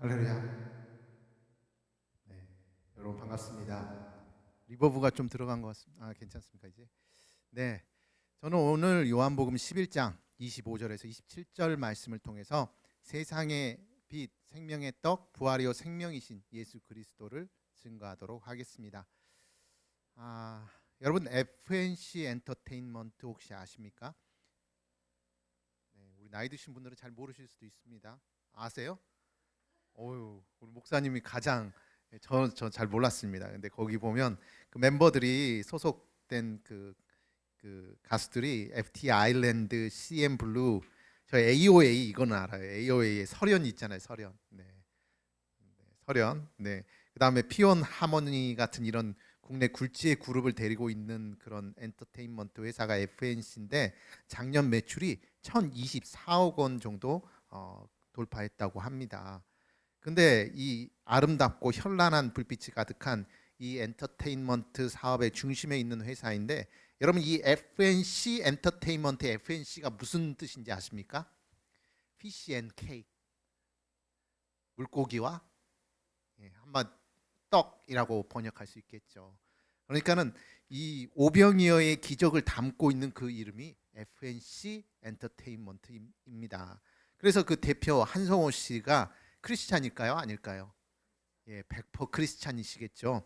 할렐루야. 네, 여러분 반갑습니다. 리버브가 좀 들어간 것 같습니다. 괜찮습니까 이제? 네, 저는 오늘 요한복음 11장 25절에서 27절 말씀을 통해서 세상의 빛, 생명의 떡, 부활이요 생명이신 예수 그리스도를 증거하도록 하겠습니다. 여러분 FNC 엔터테인먼트 혹시 아십니까? 네, 우리 나이 드신 분들은 잘 모르실 수도 있습니다. 아세요? 우리 목사님이 가장 저 잘 몰랐습니다. 근데 거기 보면 그 멤버들이 소속된 그 가수들이 FT 아일랜드, CM 블루, 저 AOA 이거는 알아요. AOA의 설현 있잖아요. 설현. 네. 설현. 네. 그다음에 피온 하모니 같은 이런 국내 굴지의 그룹을 데리고 있는 그런 엔터테인먼트 회사가 FNC인데 작년 매출이 1,024억 원 정도 돌파했다고 합니다. 근데 이 아름답고 현란한 불빛이 가득한 이 엔터테인먼트 사업의 중심에 있는 회사인데 여러분 이 FNC 엔터테인먼트 FNC가 무슨 뜻인지 아십니까? Fish and Cake 물고기와 한마 떡이라고 번역할 수 있겠죠. 그러니까는 이 오병이어의 기적을 담고 있는 그 이름이 FNC 엔터테인먼트입니다. 그래서 그 대표 한성호 씨가 크리스찬일까요? 아닐까요? 100% 크리스찬이시겠죠.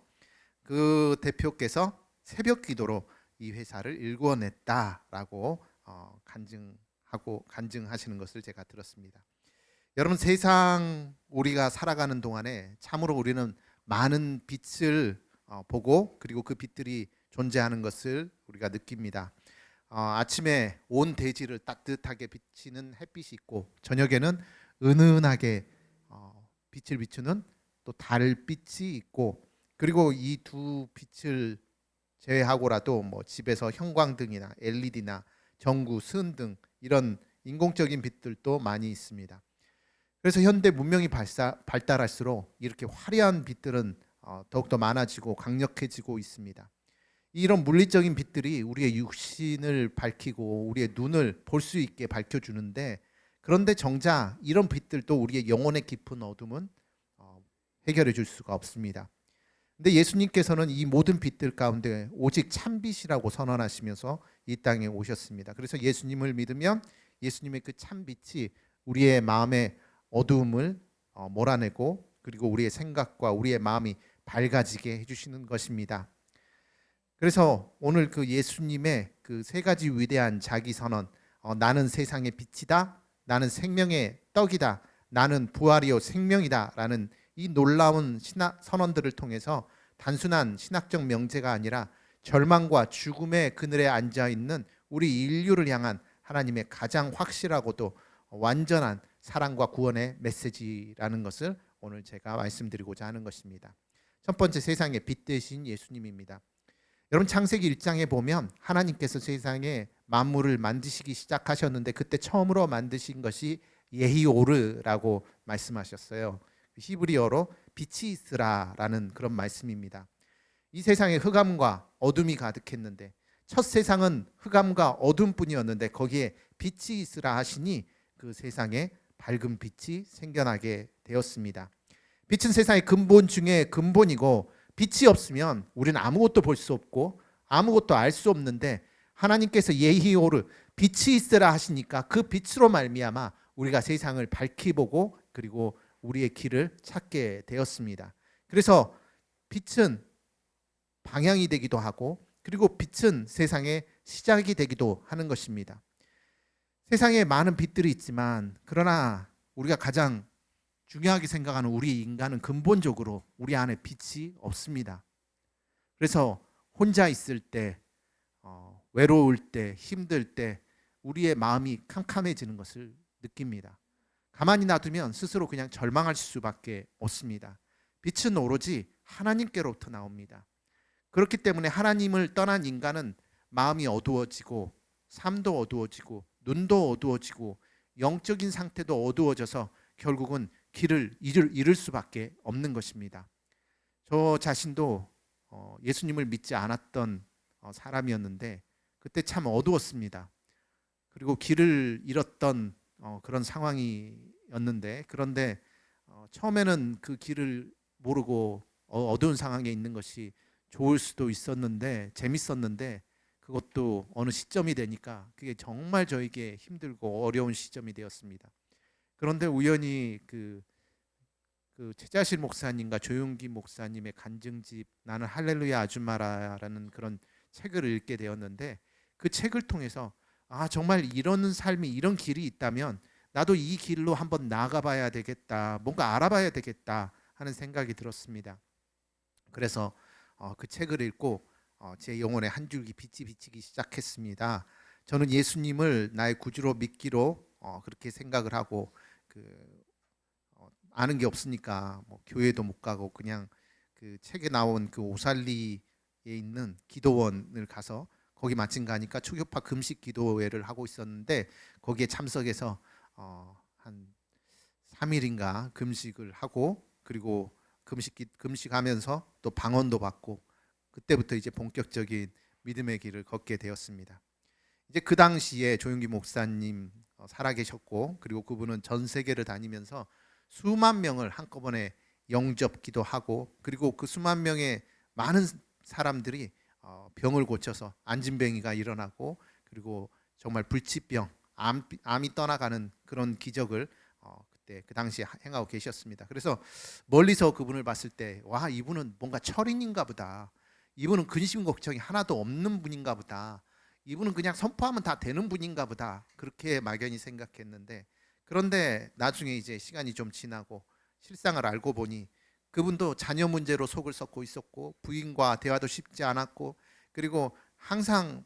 그 대표께서 새벽 기도로 이 회사를 일궈냈다라고 간증하시는 것을 제가 들었습니다. 여러분 세상 우리가 살아가는 동안에 참으로 우리는 많은 빛을 보고 그리고 그 빛들이 존재하는 것을 우리가 느낍니다. 아침에 온 대지를 따뜻하게 비치는 햇빛이 있고 저녁에는 은은하게 빛을 비추는 또 달빛이 있고 그리고 이 두 빛을 제외하고라도 뭐 집에서 형광등이나 LED나 전구, 스은등 이런 인공적인 빛들도 많이 있습니다. 그래서 현대 문명이 발달할수록 이렇게 화려한 빛들은 더욱더 많아지고 강력해지고 있습니다. 이런 물리적인 빛들이 우리의 육신을 밝히고 우리의 눈을 볼 수 있게 밝혀주는데 그런데 정작 이런 빛들도 우리의 영혼의 깊은 어둠은 해결해 줄 수가 없습니다. 근데 예수님께서는 이 모든 빛들 가운데 오직 참빛이라고 선언하시면서 이 땅에 오셨습니다. 그래서 예수님을 믿으면 예수님의 그 참빛이 우리의 마음의 어두움을 몰아내고 그리고 우리의 생각과 우리의 마음이 밝아지게 해주시는 것입니다. 그래서 오늘 그 예수님의 그 세 가지 위대한 자기 선언, 나는 세상의 빛이다, 나는 생명의 떡이다, 나는 부활이요 생명이다라는 이 놀라운 선언들을 통해서 단순한 신학적 명제가 아니라 절망과 죽음의 그늘에 앉아 있는 우리 인류를 향한 하나님의 가장 확실하고도 완전한 사랑과 구원의 메시지라는 것을 오늘 제가 말씀드리고자 하는 것입니다. 첫 번째 세상의 빛 되신 예수님입니다. 여러분 창세기 1장에 보면 하나님께서 세상에 만물을 만드시기 시작하셨는데 그때 처음으로 만드신 것이 예히오르라고 말씀하셨어요. 히브리어로 빛이 있으라라는 그런 말씀입니다. 이 세상에 흑암과 어둠이 가득했는데 첫 세상은 흑암과 어둠뿐이었는데 거기에 빛이 있으라 하시니 그 세상에 밝은 빛이 생겨나게 되었습니다. 빛은 세상의 근본 중에 근본이고 빛이 없으면 우리는 아무것도 볼 수 없고 아무것도 알 수 없는데 하나님께서 예히오르 빛이 있으라 하시니까 그 빛으로 말미암아 우리가 세상을 밝히 보고 그리고 우리의 길을 찾게 되었습니다. 그래서 빛은 방향이 되기도 하고 그리고 빛은 세상의 시작이 되기도 하는 것입니다. 세상에 많은 빛들이 있지만 그러나 우리가 가장 중요하게 생각하는 우리 인간은 근본적으로 우리 안에 빛이 없습니다. 그래서 혼자 있을 때, 외로울 때, 힘들 때 우리의 마음이 캄캄해지는 것을 느낍니다. 가만히 놔두면 스스로 그냥 절망할 수밖에 없습니다. 빛은 오로지 하나님께로부터 나옵니다. 그렇기 때문에 하나님을 떠난 인간은 마음이 어두워지고 삶도 어두워지고 눈도 어두워지고 영적인 상태도 어두워져서 결국은 길을 잃을 수밖에 없는 것입니다. 저 자신도 예수님을 믿지 않았던 사람이었는데 그때 참 어두웠습니다. 그리고 길을 잃었던 그런 상황이었는데 그런데 처음에는 그 길을 모르고 어두운 상황에 있는 것이 좋을 수도 있었는데 재밌었는데 그것도 어느 시점이 되니까 그게 정말 저에게 힘들고 어려운 시점이 되었습니다. 그런데 우연히 그 최자실 목사님과 조용기 목사님의 간증집 나는 할렐루야 아줌마라는 그런 책을 읽게 되었는데 그 책을 통해서 아 정말 이런 삶이 이런 길이 있다면 나도 이 길로 한번 나가봐야 되겠다, 뭔가 알아봐야 되겠다 하는 생각이 들었습니다. 그래서 그 책을 읽고 제 영혼에 한 줄기 빛이 비치기 시작했습니다. 저는 예수님을 나의 구주로 믿기로 그렇게 생각을 하고 아는 게 없으니까 뭐 교회도 못 가고 그냥 그 책에 나온 그 오살리에 있는 기도원을 가서 거기 마침 가니까 초교파 금식 기도회를 하고 있었는데 거기에 참석해서 한 3일인가 금식을 하고 그리고 금식하면서 또 방언도 받고 그때부터 이제 본격적인 믿음의 길을 걷게 되었습니다. 이제 그 당시에 조용기 목사님 살아계셨고 그리고 그분은 전 세계를 다니면서 수만 명을 한꺼번에 영접기도 하고 그리고 그 수만 명의 많은 사람들이 병을 고쳐서 안진뱅이가 일어나고 그리고 정말 불치병, 암이 떠나가는 그런 기적을 그때 그 당시에 행하고 계셨습니다. 그래서 멀리서 그분을 봤을 때 와 이분은 뭔가 철인인가 보다. 이분은 근심 걱정이 하나도 없는 분인가 보다. 이분은 그냥 선포하면 다 되는 분인가 보다. 그렇게 막연히 생각했는데 그런데 나중에 이제 시간이 좀 지나고 실상을 알고 보니 그분도 자녀 문제로 속을 썩고 있었고 부인과 대화도 쉽지 않았고 그리고 항상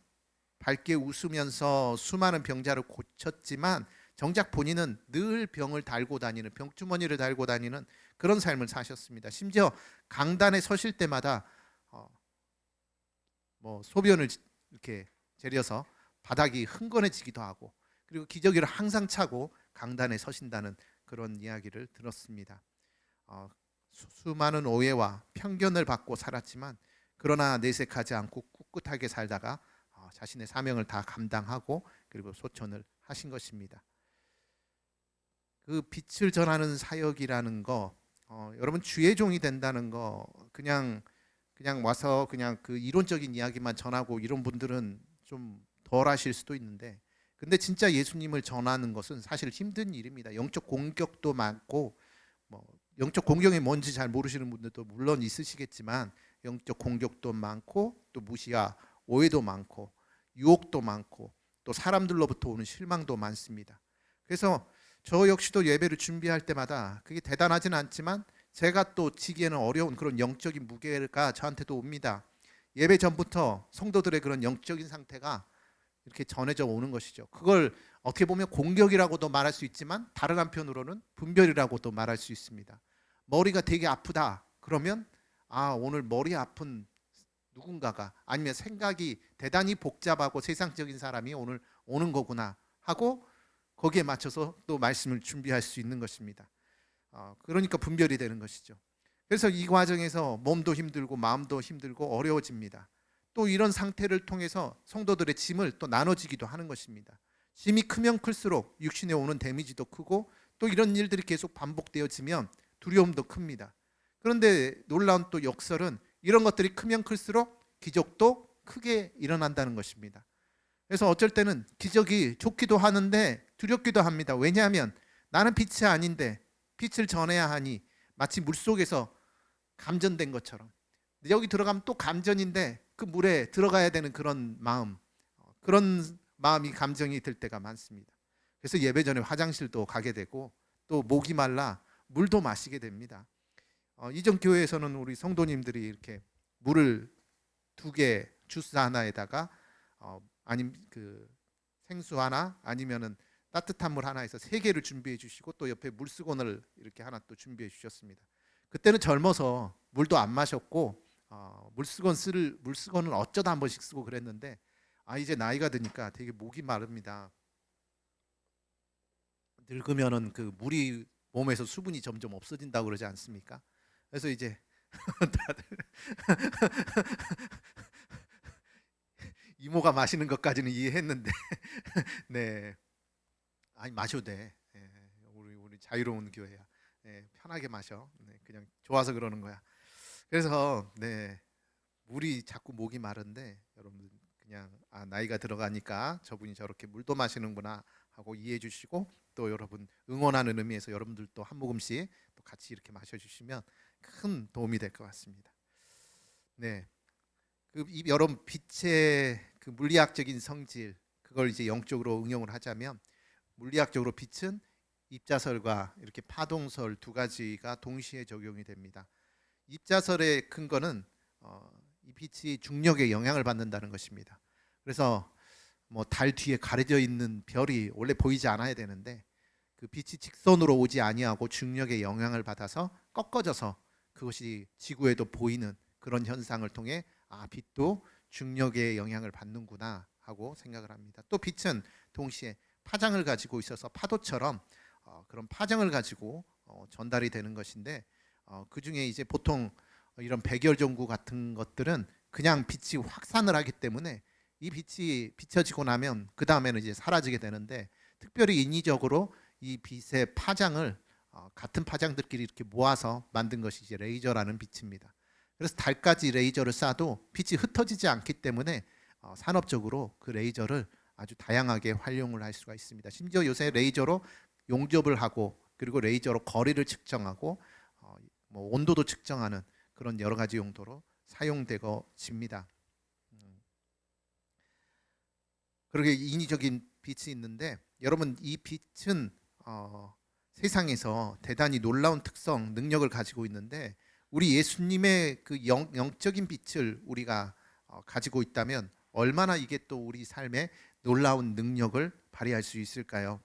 밝게 웃으면서 수많은 병자를 고쳤지만 정작 본인은 늘 병을 달고 다니는 병주머니를 달고 다니는 그런 삶을 사셨습니다. 심지어 강단에 서실 때마다 뭐 소변을 이렇게 재려서 바닥이 흥건해지기도 하고 그리고 기저귀를 항상 차고 강단에 서신다는 그런 이야기를 들었습니다. 수많은 오해와 편견을 받고 살았지만 그러나 내색하지 않고 꿋꿋하게 살다가 자신의 사명을 다 감당하고 그리고 소천을 하신 것입니다. 그 빛을 전하는 사역이라는 거 여러분 주의 종이 된다는 거 그냥 와서 그냥 그 이론적인 이야기만 전하고 이런 분들은 좀 덜 하실 수도 있는데 근데 진짜 예수님을 전하는 것은 사실 힘든 일입니다. 영적 공격도 많고 뭐 영적 공격이 뭔지 잘 모르시는 분들도 물론 있으시겠지만 영적 공격도 많고 또 무시와 오해도 많고 유혹도 많고 또 사람들로부터 오는 실망도 많습니다. 그래서 저 역시도 예배를 준비할 때마다 그게 대단하진 않지만 제가 또 지기에는 어려운 그런 영적인 무게가 저한테도 옵니다. 예배 전부터 성도들의 그런 영적인 상태가 이렇게 전해져 오는 것이죠. 그걸 어떻게 보면 공격이라고도 말할 수 있지만 다른 한편으로는 분별이라고도 말할 수 있습니다. 머리가 되게 아프다 그러면 오늘 머리 아픈 누군가가 아니면 생각이 대단히 복잡하고 세상적인 사람이 오늘 오는 거구나 하고 거기에 맞춰서 또 말씀을 준비할 수 있는 것입니다. 그러니까 분별이 되는 것이죠. 그래서 이 과정에서 몸도 힘들고 마음도 힘들고 어려워집니다. 또 이런 상태를 통해서 성도들의 짐을 또 나눠지기도 하는 것입니다. 짐이 크면 클수록 육신에 오는 데미지도 크고 또 이런 일들이 계속 반복되어지면 두려움도 큽니다. 그런데 놀라운 또 역설은 이런 것들이 크면 클수록 기적도 크게 일어난다는 것입니다. 그래서 어쩔 때는 기적이 좋기도 하는데 두렵기도 합니다. 왜냐하면 나는 빛이 아닌데 빛을 전해야 하니 마치 물속에서 감전된 것처럼 여기 들어가면 또 감전인데 그 물에 들어가야 되는 그런 마음이 감정이 들 때가 많습니다. 그래서 예배 전에 화장실도 가게 되고 또 목이 말라 물도 마시게 됩니다. 이전 교회에서는 우리 성도님들이 이렇게 물을 2개 주스 하나에다가 아니면 그 생수 하나 아니면은 따뜻한 물 하나에서 3개를 준비해 주시고 또 옆에 물수건을 이렇게 하나 또 준비해 주셨습니다. 그때는 젊어서 물도 안 마셨고 물수건은 어쩌다 한 번씩 쓰고 그랬는데 이제 나이가 드니까 되게 목이 마릅니다. 늙으면은 그 물이 몸에서 수분이 점점 없어진다고 그러지 않습니까? 그래서 이제 다들 이모가 마시는 것까지는 이해했는데 네. 아니 마셔도 돼. 우리 자유로운 교회야. 편하게 마셔. 그냥 좋아서 그러는 거야. 그래서 물이 자꾸 목이 마른데 여러분 그냥 나이가 들어가니까 저분이 저렇게 물도 마시는구나 하고 이해해 주시고, 또 여러분 응원하는 의미에서 여러분들도 한 모금씩 또 같이 이렇게 마셔주시면 큰 도움이 될 것 같습니다. 여러분 빛의 그 물리학적인 성질, 그걸 이제 영적으로 응용을 하자면, 물리학적으로 빛은 입자설과 이렇게 파동설 두 가지가 동시에 적용이 됩니다. 입자설의 근거는 이 빛이 중력에 영향을 받는다는 것입니다. 그래서 뭐 달 뒤에 가려져 있는 별이 원래 보이지 않아야 되는데 그 빛이 직선으로 오지 아니하고 중력의 영향을 받아서 꺾어져서 그것이 지구에도 보이는 그런 현상을 통해 빛도 중력의 영향을 받는구나 하고 생각을 합니다. 또 빛은 동시에 파장을 가지고 있어서 파도처럼 그런 파장을 가지고 전달이 되는 것인데, 그 중에 이제 보통 이런 백열전구 같은 것들은 그냥 빛이 확산을 하기 때문에 이 빛이 비춰지고 나면 그 다음에는 이제 사라지게 되는데, 특별히 인위적으로 이 빛의 파장을 같은 파장들끼리 이렇게 모아서 만든 것이 이제 레이저라는 빛입니다. 그래서 달까지 레이저를 쏴도 빛이 흩어지지 않기 때문에 산업적으로 그 레이저를 아주 다양하게 활용을 할 수가 있습니다. 심지어 요새 레이저로 용접을 하고, 그리고 레이저로 거리를 측정하고 뭐 온도도 측정하는 그런 여러 가지 용도로 사용되고 있습니다. 그렇게 인위적인 빛이 있는데, 여러분 이 빛은 세상에서 대단히 놀라운 특성, 능력을 가지고 있는데, 우리 예수님의 그 영적인 빛을 우리가 가지고 있다면 얼마나 이게 또 우리 삶에 놀라운 능력을 발휘할 수 있을까요?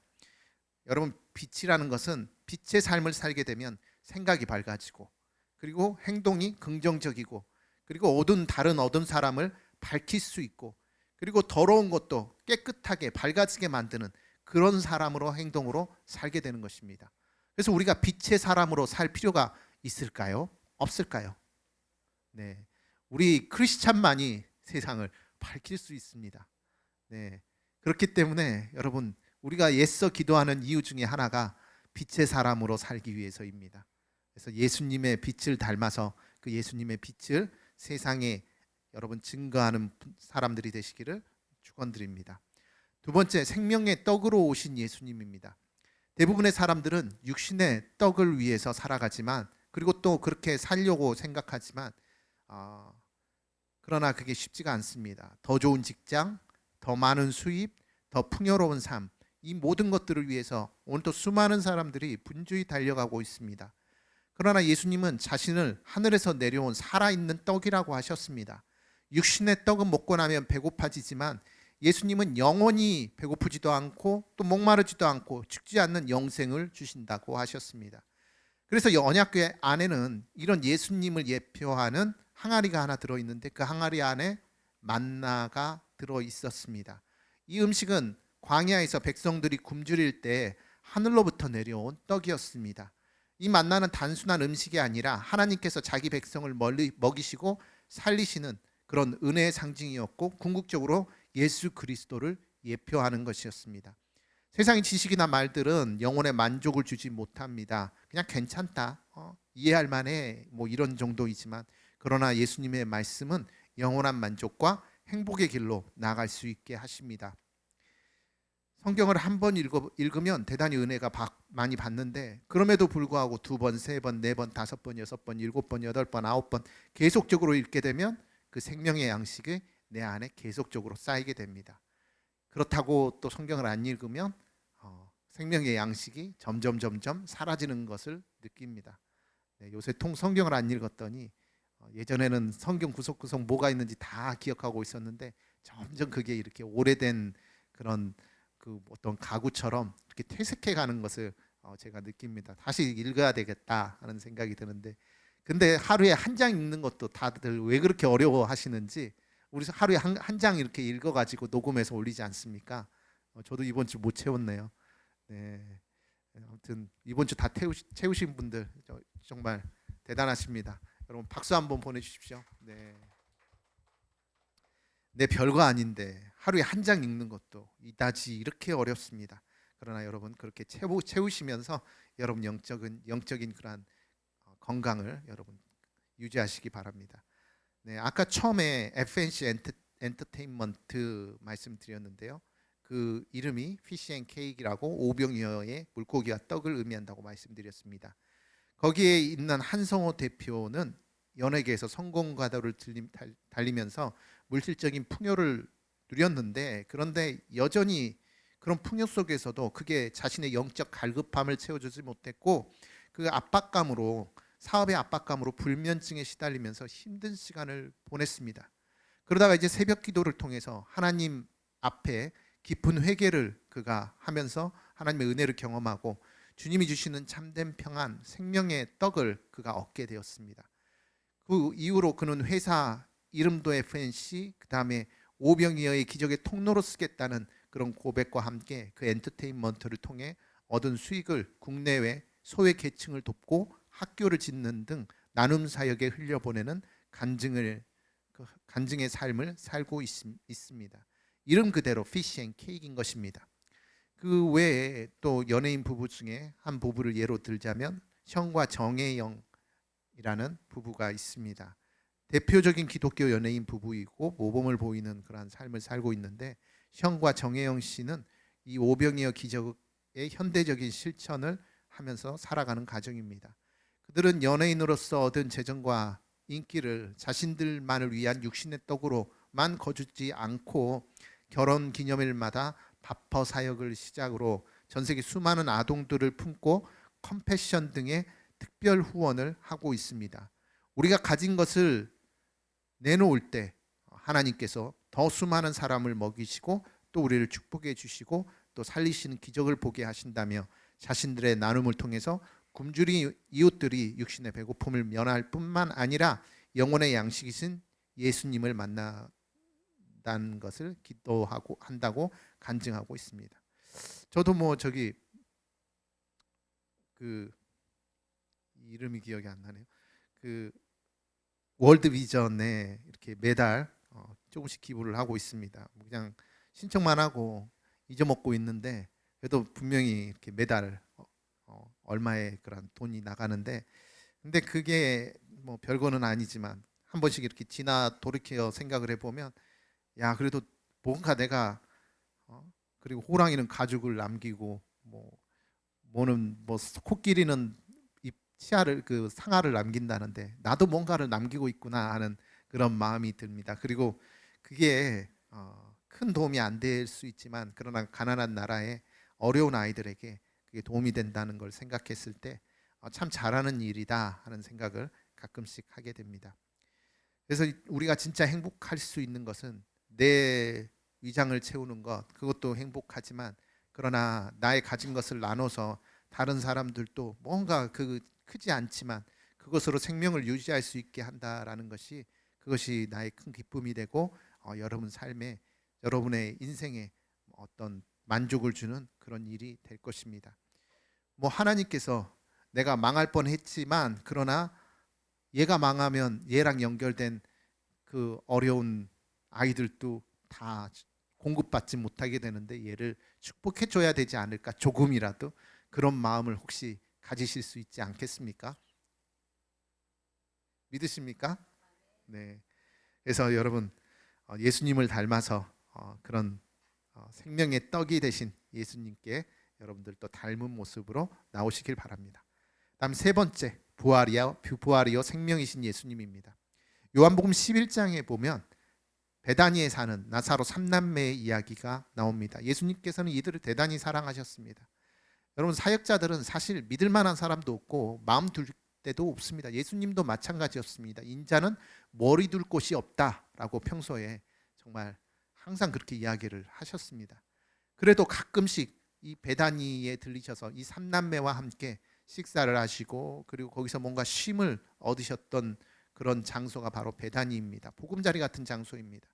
여러분 빛이라는 것은 빛의 삶을 살게 되면 생각이 밝아지고, 그리고 행동이 긍정적이고, 그리고 다른 어두운 사람을 밝힐 수 있고, 그리고 더러운 것도 깨끗하게 밝아지게 만드는 그런 사람으로, 행동으로 살게 되는 것입니다. 그래서 우리가 빛의 사람으로 살 필요가 있을까요? 없을까요? 우리 크리스찬만이 세상을 밝힐 수 있습니다. 그렇기 때문에 여러분 우리가 애써 기도하는 이유 중에 하나가 빛의 사람으로 살기 위해서입니다. 그래서 예수님의 빛을 닮아서 그 예수님의 빛을 세상에 여러분 증거하는 사람들이 되시기를 축원드립니다. 두 번째, 생명의 떡으로 오신 예수님입니다. 대부분의 사람들은 육신의 떡을 위해서 살아가지만, 그리고 또 그렇게 살려고 생각하지만 그러나 그게 쉽지가 않습니다. 더 좋은 직장, 더 많은 수입, 더 풍요로운 삶, 이 모든 것들을 위해서 오늘도 수많은 사람들이 분주히 달려가고 있습니다. 그러나 예수님은 자신을 하늘에서 내려온 살아있는 떡이라고 하셨습니다. 육신의 떡은 먹고 나면 배고파지지만 예수님은 영원히 배고프지도 않고 또 목마르지도 않고 죽지 않는 영생을 주신다고 하셨습니다. 그래서 언약궤 안에는 이런 예수님을 예표하는 항아리가 하나 들어있는데, 그 항아리 안에 만나가 들어있었습니다. 이 음식은 광야에서 백성들이 굶주릴 때 하늘로부터 내려온 떡이었습니다. 이 만나는 단순한 음식이 아니라 하나님께서 자기 백성을 먹이시고 살리시는 그런 은혜의 상징이었고, 궁극적으로 예수 그리스도를 예표하는 것이었습니다. 세상의 지식이나 말들은 영혼의 만족을 주지 못합니다. 그냥 괜찮다, 이해할 만해, 뭐 이런 정도이지만, 그러나 예수님의 말씀은 영원한 만족과 행복의 길로 나아갈 수 있게 하십니다. 성경을 한 번 읽으면 대단히 은혜가 많이 받는데, 그럼에도 불구하고 두 번, 세 번, 네 번, 다섯 번, 여섯 번, 일곱 번, 여덟 번, 아홉 번 계속적으로 읽게 되면 그 생명의 양식이 내 안에 계속적으로 쌓이게 됩니다. 그렇다고 또 성경을 안 읽으면 생명의 양식이 점점 사라지는 것을 느낍니다. 요새 성경을 안 읽었더니 예전에는 성경 구석구석 뭐가 있는지 다 기억하고 있었는데, 점점 그게 이렇게 오래된 그런 그 어떤 가구처럼 이렇게 퇴색해 가는 것을 제가 느낍니다. 다시 읽어야 되겠다 하는 생각이 드는데, 근데 하루에 한 장 읽는 것도 다들 왜 그렇게 어려워하시는지, 우리 하루에 한 장 이렇게 읽어가지고 녹음해서 올리지 않습니까? 저도 이번 주 못 채웠네요. 아무튼 이번 주 다 채우신 분들 정말 대단하십니다. 여러분 박수 한번 보내주십시오. 별거 아닌데 하루에 한 장 읽는 것도 이다지 이렇게 어렵습니다. 그러나 여러분 그렇게 채우시면서 여러분 영적인 그러한 건강을 여러분 유지하시기 바랍니다. 네, 아까 처음에 FNC 엔터테인먼트 말씀드렸는데요. 그 이름이 피시 앤 케이크라고 오병이어의 물고기와 떡을 의미한다고 말씀드렸습니다. 거기에 있는 한성호 대표는 연예계에서 성공 가도를 달리면서 물질적인 풍요를 누렸는데, 그런데 여전히 그런 풍요 속에서도 그게 자신의 영적 갈급함을 채워주지 못했고, 그 압박감으로, 사업의 압박감으로 불면증에 시달리면서 힘든 시간을 보냈습니다. 그러다가 이제 새벽 기도를 통해서 하나님 앞에 깊은 회개를 그가 하면서 하나님의 은혜를 경험하고 주님이 주시는 참된 평안, 생명의 떡을 그가 얻게 되었습니다. 그 이후로 그는 회사 이름도 FNC, 그 다음에 오병이어의 기적의 통로로 쓰겠다는 그런 고백과 함께 그 엔터테인먼트를 통해 얻은 수익을 국내외 소외 계층을 돕고 학교를 짓는 등 나눔 사역에 흘려보내는 간증의 삶을 살고 있습니다. 이름 그대로 피시 앤 케이크인 것입니다. 그 외에 또 연예인 부부 중에 한 부부를 예로 들자면 형과 정혜영이라는 부부가 있습니다. 대표적인 기독교 연예인 부부이고 모범을 보이는 그러한 삶을 살고 있는데, 형과 정혜영 씨는 이 오병이어 기적의 현대적인 실천을 하면서 살아가는 가정입니다. 그들은 연예인으로서 얻은 재정과 인기를 자신들만을 위한 육신의 떡으로만 거두지 않고 결혼 기념일마다 바퍼 사역을 시작으로 전 세계 수많은 아동들을 품고 컴패션 등의 특별 후원을 하고 있습니다. 우리가 가진 것을 내놓을 때 하나님께서 더 수많은 사람을 먹이시고 또 우리를 축복해 주시고 또 살리시는 기적을 보게 하신다며 자신들의 나눔을 통해서 굶주린 이웃들이 육신의 배고픔을 면할 뿐만 아니라 영혼의 양식이신 예수님을 만난다는 것을 기도하고 한다고 간증하고 있습니다. 저도 그 이름이 기억이 안 나네요. 그 월드 비전에 이렇게 매달 조금씩 기부를 하고 있습니다. 그냥 신청만 하고 잊어먹고 있는데, 그래도 분명히 이렇게 매달 얼마의 그런 돈이 나가는데, 근데 그게 뭐 별거는 아니지만 한 번씩 이렇게 돌이켜 생각을 해보면, 야 그래도 뭔가 내가 그리고 호랑이는 가죽을 남기고 뭐는 코끼리는 치아를 그 상아를 남긴다는데 나도 뭔가를 남기고 있구나 하는 그런 마음이 듭니다. 그리고 그게 큰 도움이 안 될 수 있지만 그러나 가난한 나라의 어려운 아이들에게 그게 도움이 된다는 걸 생각했을 때 참 잘하는 일이다 하는 생각을 가끔씩 하게 됩니다. 그래서 우리가 진짜 행복할 수 있는 것은 내 위장을 채우는 것, 그것도 행복하지만 그러나 나의 가진 것을 나눠서 다른 사람들도 뭔가 크지 않지만 그것으로 생명을 유지할 수 있게 한다라는 것이, 그것이 나의 큰 기쁨이 되고 여러분 삶에, 여러분의 인생에 어떤 만족을 주는 그런 일이 될 것입니다. 하나님께서 내가 망할 뻔했지만 그러나 얘가 망하면 얘랑 연결된 그 어려운 아이들도 다 공급받지 못하게 되는데 얘를 축복해 줘야 되지 않을까, 조금이라도 그런 마음을 혹시 가지실 수 있지 않겠습니까? 믿으십니까? 네. 그래서 여러분 예수님을 닮아서 그런 생명의 떡이 되신 예수님께 여러분들 또 닮은 모습으로 나오시길 바랍니다. 다음 세 번째, 부활이요 생명이신 예수님입니다. 요한복음 11장에 보면 베다니에 사는 나사로 3남매의 이야기가 나옵니다. 예수님께서는 이들을 대단히 사랑하셨습니다. 여러분, 사역자들은 사실 믿을 만한 사람도 없고 마음 둘 데도 없습니다. 예수님도 마찬가지였습니다. 인자는 머리 둘 곳이 없다라고 평소에 정말 항상 그렇게 이야기를 하셨습니다. 그래도 가끔씩 이 베다니에 들리셔서 이 3남매와 함께 식사를 하시고 그리고 거기서 뭔가 쉼을 얻으셨던 그런 장소가 바로 베다니입니다. 보금자리 같은 장소입니다.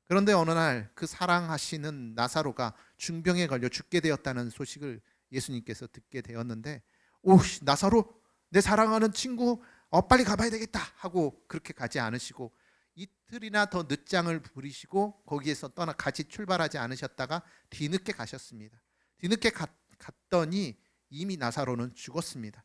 그런데 어느 날 그 사랑하시는 나사로가 중병에 걸려 죽게 되었다는 소식을 예수님께서 듣게 되었는데, 오, 나사로, 내 사랑하는 친구 빨리 가봐야 되겠다 하고 그렇게 가지 않으시고 이틀이나 더 늦장을 부리시고 거기에서 같이 출발하지 않으셨다가 뒤늦게 가셨습니다. 뒤늦게 갔더니 이미 나사로는 죽었습니다.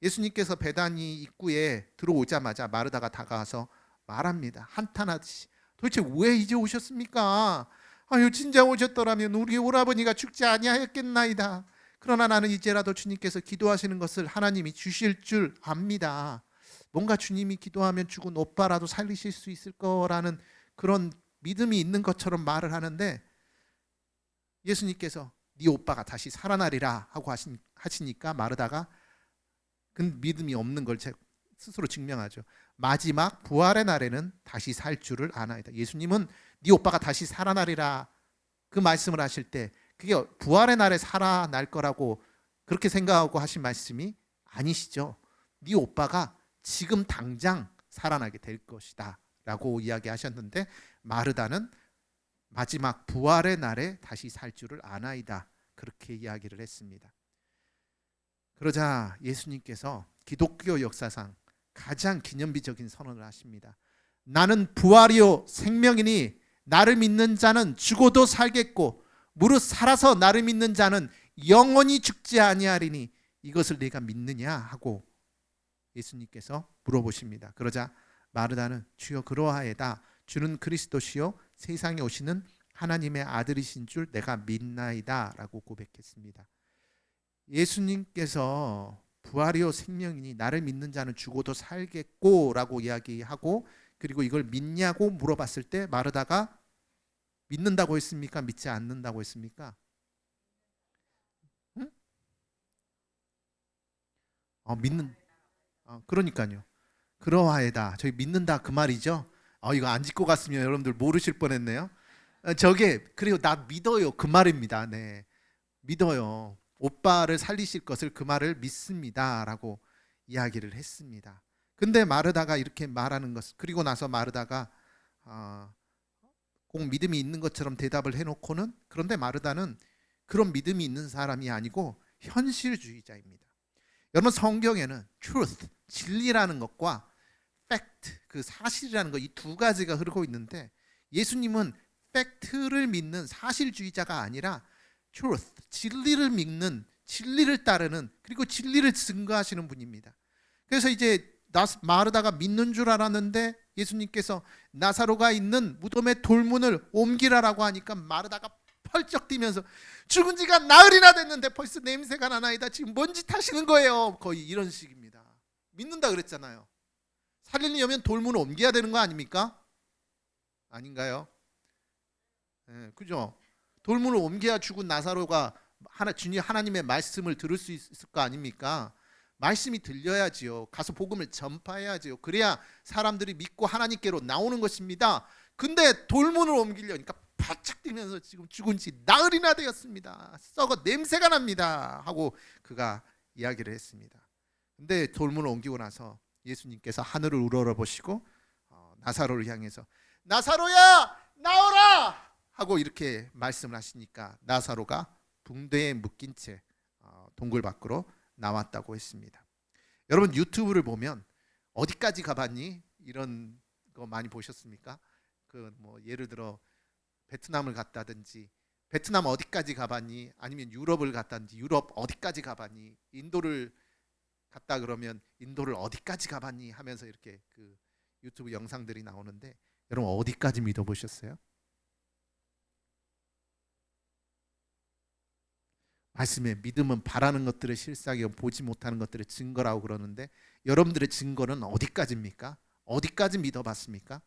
예수님께서 베다니 입구에 들어오자마자 마르다가 다가와서 말합니다. 한탄하듯이 도대체 왜 이제 오셨습니까? 아유 진작 오셨더라면 우리 오라버니가 죽지 아니하였겠나이다. 그러나 나는 이제라도 주님께서 기도하시는 것을 하나님이 주실 줄 압니다. 뭔가 주님이 기도하면 죽은 오빠라도 살리실 수 있을 거라는 그런 믿음이 있는 것처럼 말을 하는데 예수님께서 네 오빠가 다시 살아나리라 하고 하시니까 마르다가 그 믿음이 없는 걸 스스로 증명하죠. 마지막 부활의 날에는 다시 살 줄을 아나이다. 예수님은 네 오빠가 다시 살아나리라 그 말씀을 하실 때 그게 부활의 날에 살아날 거라고 그렇게 생각하고 하신 말씀이 아니시죠. 네 오빠가 지금 당장 살아나게 될 것이다 라고 이야기하셨는데 마르다는 마지막 부활의 날에 다시 살 줄을 아나이다 그렇게 이야기를 했습니다. 그러자 예수님께서 기독교 역사상 가장 기념비적인 선언을 하십니다. 나는 부활이요 생명이니 나를 믿는 자는 죽어도 살겠고 무릇 살아서 나를 믿는 자는 영원히 죽지 아니하리니 이것을 네가 믿느냐 하고 예수님께서 물어보십니다. 그러자 마르다는 주여 그러하에다 주는 그리스도시요 세상에 오시는 하나님의 아들이신 줄 내가 믿나이다 라고 고백했습니다. 예수님께서 부활이요 생명이니 나를 믿는 자는 죽어도 살겠고 라고 이야기하고 그리고 이걸 믿냐고 물어봤을 때 마르다가 믿는다고 했습니까? 믿지 않는다고 했습니까? 응? 그러니까요. 그러하에다 저희 믿는다 그 말이죠. 이거 안 짚고 갔으면 여러분들 모르실 뻔했네요. 저게 그리고 나 믿어요 그 말입니다. 네, 믿어요. 오빠를 살리실 것을 그 말을 믿습니다라고 이야기를 했습니다. 근데 마르다가 이렇게 말하는 것 그리고 나서 마르다가 꼭 믿음이 있는 것처럼 대답을 해놓고는 그런데 마르다는 그런 믿음이 있는 사람이 아니고 현실주의자입니다. 여러분 성경에는 truth 진리라는 것과 fact 그 사실이라는 것 이 두 가지가 흐르고 있는데 예수님은 팩트를 믿는 사실주의자가 아니라 truth 진리를 믿는 진리를 따르는 그리고 진리를 증거하시는 분입니다. 그래서 이제 마르다가 믿는 줄 알았는데 예수님께서 나사로가 있는 무덤의 돌문을 옮기라라고 하니까 마르다가 펄쩍 뛰면서 죽은 지가 나흘이나 됐는데 벌써 냄새가 나나이다. 지금 뭔 짓 하시는 거예요? 거의 이런 식입니다. 믿는다 그랬잖아요. 살리려면 돌문을 옮겨야 되는 거 아닙니까? 아닌가요? 네, 그죠? 돌문을 옮겨야 죽은 나사로가 주님 하나님의 말씀을 들을 수 있을 거 아닙니까? 말씀이 들려야지요. 가서 복음을 전파해야지요. 그래야 사람들이 믿고 하나님께로 나오는 것입니다. 근데 돌문을 옮기려니까 바짝 뛰면서 지금 죽은 지 나흘이나 되었습니다. 썩어 냄새가 납니다. 하고 그가 이야기를 했습니다. 근데 돌문을 옮기고 나서 예수님께서 하늘을 우러러보시고 나사로를 향해서 나사로야 나오라 하고 이렇게 말씀을 하시니까 나사로가 붕대에 묶인 채 동굴 밖으로 나왔다고 했습니다. 여러분 유튜브를 보면 어디까지 가봤니? 이런 거 많이 보셨습니까? 그 뭐 예를 들어 베트남을 갔다든지 베트남 어디까지 가봤니? 아니면 유럽을 갔다든지 유럽 어디까지 가봤니? 인도를 갔다 그러면 인도를 어디까지 가봤니? 하면서 이렇게 그 유튜브 영상들이 나오는데 여러분 어디까지 믿어보셨어요? 말씀에 믿음은 바라는 것들의 실상이요 보지 못하는 것들의 증거라고 그러는데 여러분들의 증거는 어디까지입니까? 어디까지 믿어봤습니까?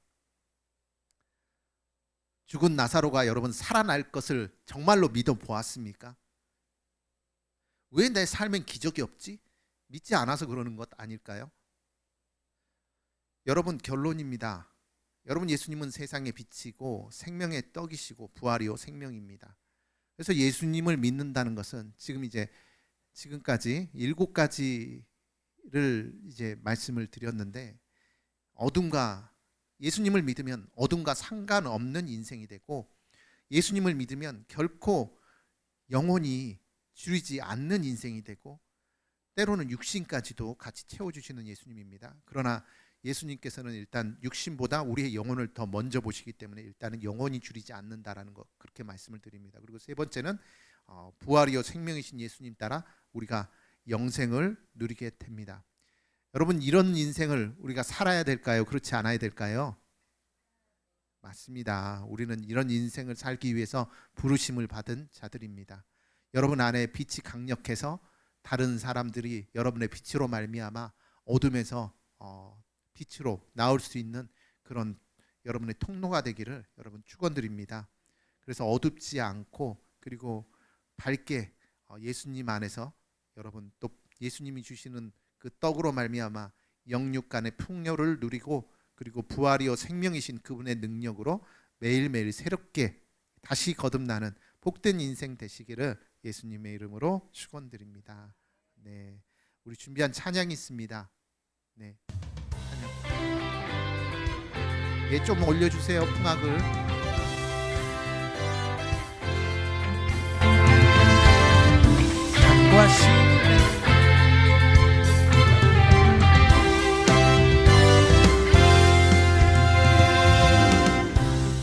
죽은 나사로가 여러분 살아날 것을 정말로 믿어보았습니까? 왜 내 삶엔 기적이 없지? 믿지 않아서 그러는 것 아닐까요? 여러분 결론입니다. 여러분 예수님은 세상의 빛이고 생명의 떡이시고 부활이요 생명입니다. 그래서 예수님을 믿는다는 것은 지금까지 7가지를 이제 말씀을 드렸는데 예수님을 믿으면 어둠과 상관없는 인생이 되고 예수님을 믿으면 결코 영혼이 줄이지 않는 인생이 되고 때로는 육신까지도 같이 채워주시는 예수님입니다. 그러나 예수님께서는 일단 육신보다 우리의 영혼을 더 먼저 보시기 때문에 일단은 영혼이 줄이지 않는다라는 것 그렇게 말씀을 드립니다. 그리고 세 번째는 부활이요 생명이신 예수님 따라 우리가 영생을 누리게 됩니다. 여러분, 이런 인생을 우리가 살아야 될까요? 그렇지 않아야 될까요? 맞습니다. 우리는 이런 인생을 살기 위해서 부르심을 받은 자들입니다. 여러분 안에 빛이 강력해서 다른 사람들이 여러분의 빛으로 말미암아 어둠에서 빛으로 나올 수 있는 그런 여러분의 통로가 되기를 여러분 축원드립니다. 그래서 어둡지 않고 그리고 밝게 예수님 안에서 여러분 또 예수님이 주시는 그 떡으로 말미암아 영육 간의 풍요를 누리고 그리고 부활이요 생명이신 그분의 능력으로 매일매일 새롭게 다시 거듭나는 복된 인생 되시기를 예수님의 이름으로 축원드립니다. 네, 우리 준비한 찬양이 있습니다. 네, 찬양. 예, 좀 올려주세요, 풍악을. 산과 시내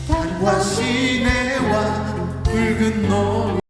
산과 시내와 붉은 노을